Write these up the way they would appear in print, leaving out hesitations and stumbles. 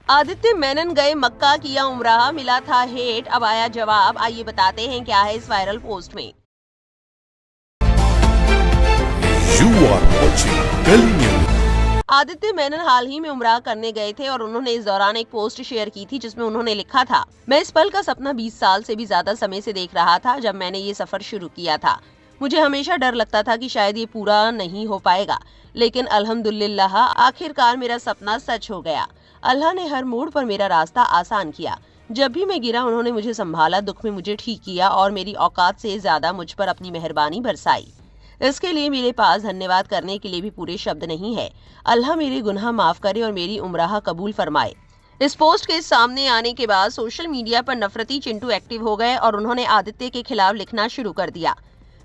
आदित्य मेनन गए मक्का, किया उमराह, मिला था हेट, अब आया जवाब। आइए बताते हैं क्या है इस वायरल पोस्ट में। You are watching Kali News. Aditya Menon हाल ही में उमराह करने गए थे और उन्होंने इस दौरान एक पोस्ट शेयर की थी जिसमें उन्होंने लिखा था, मैं इस पल का सपना 20 साल से भी ज्यादा समय से देख रहा था जब मैंने ये सफर शुरू किया था। मुझे हमेशा डर लगता था कि शायद ये पूरा नहीं हो पाएगा, लेकिन अल्हम्दुलिल्लाह आखिरकार मेरा सपना सच हो गया। अल्लाह ने हर मोड़ पर मेरा रास्ता आसान किया। जब भी मैं गिरा उन्होंने मुझे संभाला, दुख में मुझे ठीक किया और मेरी औकात से ज्यादा मुझ पर अपनी मेहरबानी बरसाई। इसके लिए मेरे पास धन्यवाद करने के लिए भी पूरे शब्द नहीं है। अल्लाह मेरे गुनाह माफ करे और मेरी उम्राह कबूल फरमाए। इस पोस्ट के सामने आने के बाद सोशल मीडिया पर नफरती चिंटू एक्टिव हो गए और उन्होंने आदित्य के खिलाफ लिखना शुरू कर दिया।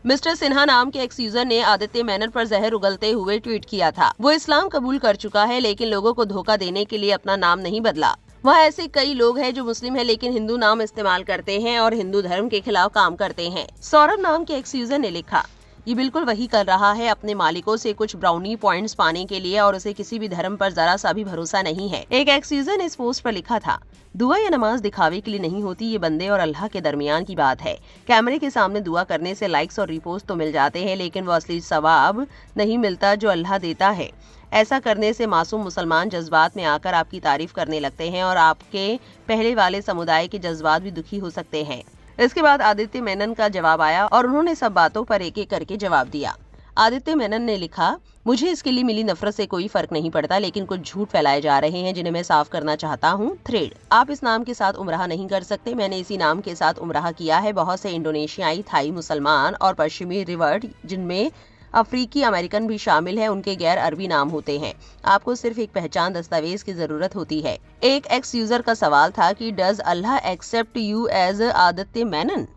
मिस्टर सिन्हा नाम के एक यूजर ने आदित्य मेनन पर जहर उगलते हुए ट्वीट किया था। वो इस्लाम कबूल कर चुका है लेकिन लोगों को धोखा देने के लिए अपना नाम नहीं बदला। वहाँ ऐसे कई लोग हैं जो मुस्लिम है लेकिन हिंदू नाम इस्तेमाल करते हैं और हिंदू धर्म के खिलाफ काम करते हैं। सौरभ नाम के एक यूजर ने लिखा, ये बिल्कुल वही कर रहा है, अपने मालिकों से कुछ ब्राउनी पॉइंट्स पाने के लिए और उसे किसी भी धर्म पर जरा सा भी भरोसा नहीं है। एक एक्स यूजर ने इस पोस्ट पर लिखा था, दुआ या नमाज दिखावे के लिए नहीं होती, ये बंदे और अल्लाह के दरमियान की बात है। कैमरे के सामने दुआ करने से लाइक्स और रिपोस्ट तो मिल जाते हैं लेकिन वो असली सवाब नहीं मिलता जो अल्लाह देता है। ऐसा करने से मासूम मुसलमान जज्बात में आकर आपकी तारीफ करने लगते हैं और आपके पहले वाले समुदाय के जज्बात भी दुखी हो सकते हैं। इसके बाद आदित्य मेनन का जवाब आया और उन्होंने सब बातों पर एक एक करके जवाब दिया। आदित्य मेनन ने लिखा, मुझे इसके लिए मिली नफरत से कोई फर्क नहीं पड़ता लेकिन कुछ झूठ फैलाए जा रहे हैं जिन्हें मैं साफ करना चाहता हूँ। थ्रेड, आप इस नाम के साथ उमराह नहीं कर सकते। मैंने इसी नाम के साथ उमराह किया है। बहुत से इंडोनेशियाई, थाई मुसलमान और पश्चिमी रिवर्ट जिनमें अफ्रीकी अमेरिकन भी शामिल है, उनके गैर अरबी नाम होते हैं। आपको सिर्फ एक पहचान दस्तावेज की जरूरत होती है। एक एक्स यूजर का सवाल था कि does Allah accept you as Aditya Menon.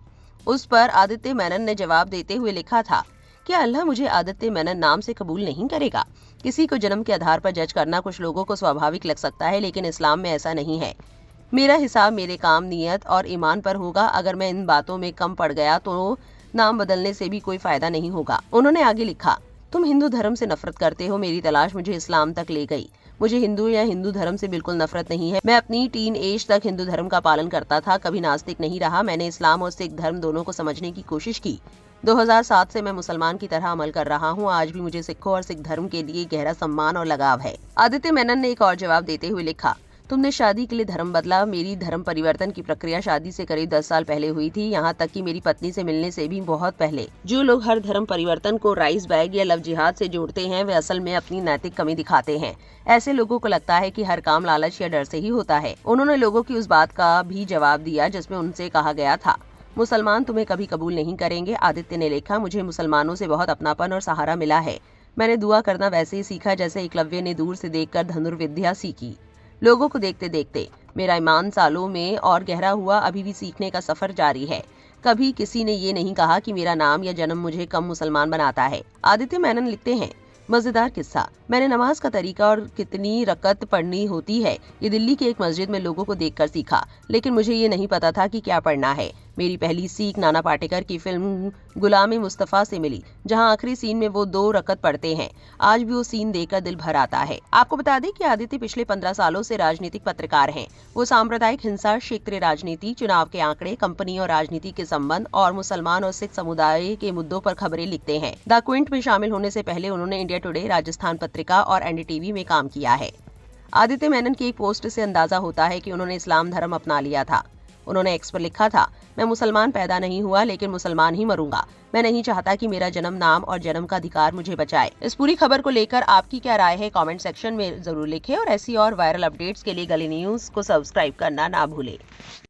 उस पर आदित्य मेनन ने जवाब देते हुए लिखा था, क्या अल्लाह मुझे आदित्य मेनन नाम से कबूल नहीं करेगा? किसी को जन्म के आधार पर जज करना कुछ लोगों को स्वाभाविक लग सकता है लेकिन इस्लाम में ऐसा नहीं है। मेरा हिसाब मेरे काम, नियत और ईमान पर होगा। अगर मैं इन बातों में कम पड़ गया तो नाम बदलने से भी कोई फायदा नहीं होगा। उन्होंने आगे लिखा, तुम हिंदू धर्म से नफरत करते हो, मेरी तलाश मुझे इस्लाम तक ले गई। मुझे हिंदू या हिंदू धर्म से बिल्कुल नफरत नहीं है। मैं अपनी टीन एज तक हिंदू धर्म का पालन करता था, कभी नास्तिक नहीं रहा। मैंने इस्लाम और सिख धर्म दोनों को समझने की कोशिश की। 2007 से मैं मुसलमान की तरह अमल कर रहा हूँ। आज भी मुझे सिखों और सिख धर्म के लिए गहरा सम्मान और लगाव है। आदित्य मेनन ने एक और जवाब देते हुए लिखा, तुमने शादी के लिए धर्म बदला। मेरी धर्म परिवर्तन की प्रक्रिया शादी से करीब 10 साल पहले हुई थी, यहाँ तक कि मेरी पत्नी से मिलने से भी बहुत पहले। जो लोग हर धर्म परिवर्तन को राइस बैग या लव जिहाद से जोड़ते हैं वे असल में अपनी नैतिक कमी दिखाते हैं। ऐसे लोगों को लगता है कि हर काम लालच या डर से ही होता है। उन्होंने लोगों की उस बात का भी जवाब दिया जिसमें उनसे कहा गया था, मुसलमान तुम्हें कभी कबूल नहीं करेंगे। आदित्य ने लिखा, मुझे मुसलमानों से बहुत अपनापन और सहारा मिला है। मैंने दुआ करना वैसे ही सीखा जैसे एकलव्य ने दूर से देखकर धनुर्विद्या सीखी। लोगों को देखते देखते मेरा ईमान सालों में और गहरा हुआ। अभी भी सीखने का सफर जारी है। कभी किसी ने ये नहीं कहा कि मेरा नाम या जन्म मुझे कम मुसलमान बनाता है। आदित्य मेनन लिखते हैं, मजेदार किस्सा, मैंने नमाज का तरीका और कितनी रकत पढ़नी होती है ये दिल्ली की एक मस्जिद में लोगों को देखकर सीखा, लेकिन मुझे ये नहीं पता था कि क्या पढ़ना है। मेरी पहली सीख नाना पाटेकर की फिल्म गुलाम मुस्तफा से मिली, जहां आखिरी सीन में वो 2 रकत पढ़ते हैं। आज भी वो सीन देखकर दिल भर आता है। आपको बता दें कि आदित्य पिछले 15 सालों से राजनीतिक पत्रकार हैं। वो सांप्रदायिक हिंसा, क्षेत्रीय राजनीति, चुनाव के आंकड़े, कंपनी और राजनीति के संबंध और मुसलमान और सिख समुदाय के मुद्दों पर खबरें लिखते हैं। द क्विंट में शामिल होने से पहले उन्होंने इंडिया टुडे, राजस्थान पत्रिका और एनडीटीवी में काम किया है। आदित्य मेनन की एक पोस्ट से अंदाजा होता है कि उन्होंने इस्लाम धर्म अपना लिया था। उन्होंने एक्स पर लिखा था, मैं मुसलमान पैदा नहीं हुआ लेकिन मुसलमान ही मरूंगा। मैं नहीं चाहता कि मेरा जन्म, नाम और जन्म का अधिकार मुझे बचाए। इस पूरी खबर को लेकर आपकी क्या राय है कमेंट सेक्शन में जरूर लिखें और ऐसी और वायरल अपडेट्स के लिए गली न्यूज को सब्सक्राइब करना ना भूलें।